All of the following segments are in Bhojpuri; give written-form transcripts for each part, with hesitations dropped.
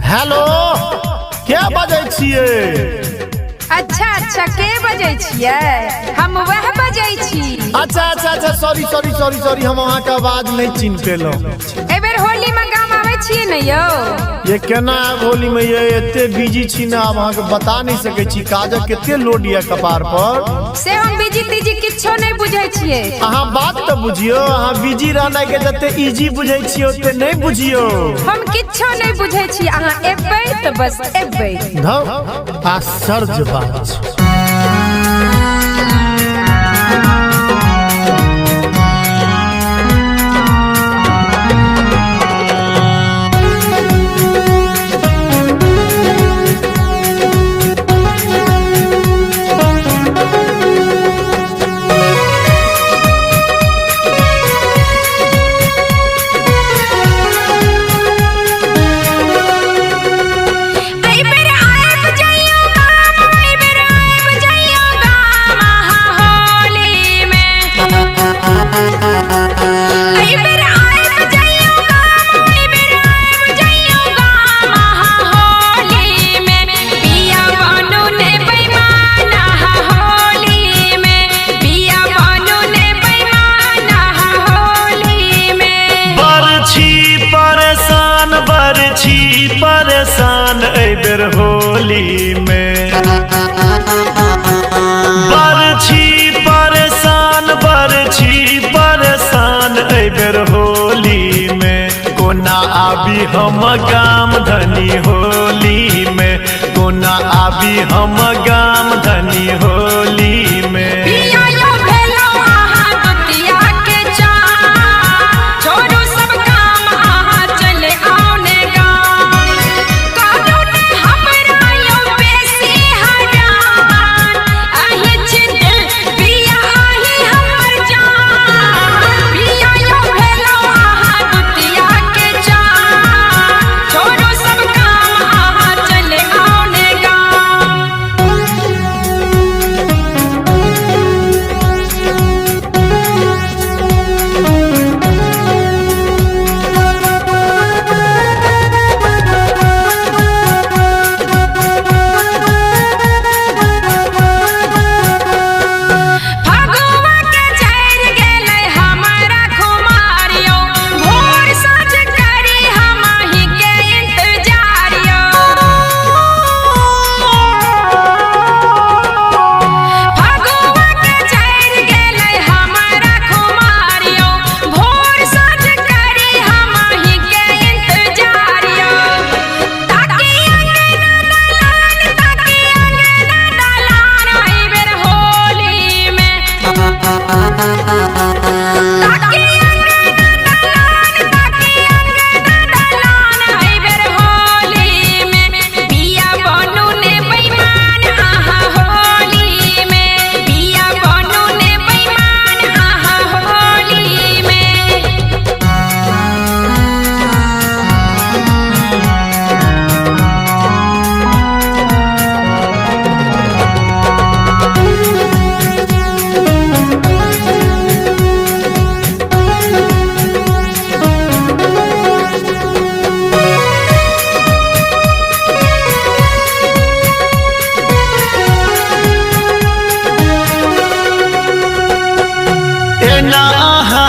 हेलो क्या बजै छियै? अच्छा के बजै छियै? हम वह बजै छी। अच्छा सॉरी हम अहाँ के आवाज नहीं चिन्ह पेलहुँ। ए बेर होली में गाम आवे छियै न यौ? ये केना आब होली में ये एते बिजी छी ना, अब अहाँ के बता नहीं सकै छी। काजक केते लोड ये कपार पर से हम बिजी तीजी किछो नहीं बुझै छियै। अहाँ बात तो बुझियो, अहाँ बिजी रहनाइ के जते इजी बुझै छियै ओते नहीं बुझियो। हम किछो नहीं बुझै छी, अहाँ एबै त बस एबै। धौ आश्चर्य बात छै। परेशान एबर होली में परेशान एबर होली में। कोना आबी हम गाम धनी होली में, कोना आबी हम गाम धनी होली में।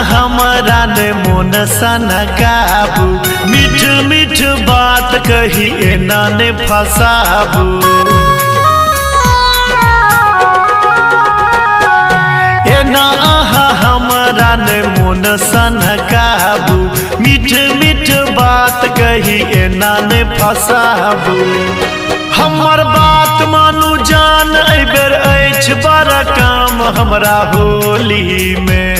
हमरा ने मोन सन गाबू, मीठ मीठ बात कही एना ने फसाबू। एना हमरा ने मोन सन गाबू, मीठ मीठ बात कही एना ने फसाबू। हमर बात मानू जान एबर अछि बड़ा काम हमरा होली में।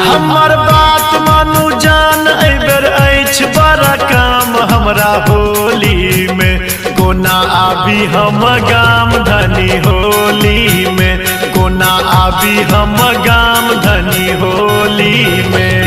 हमर बात मानू जान एबर अछि बड़ा काम हमरा होली में। कोना आबी हम गाम धनी होली में, कोना आबी हम गाम धनी होली में।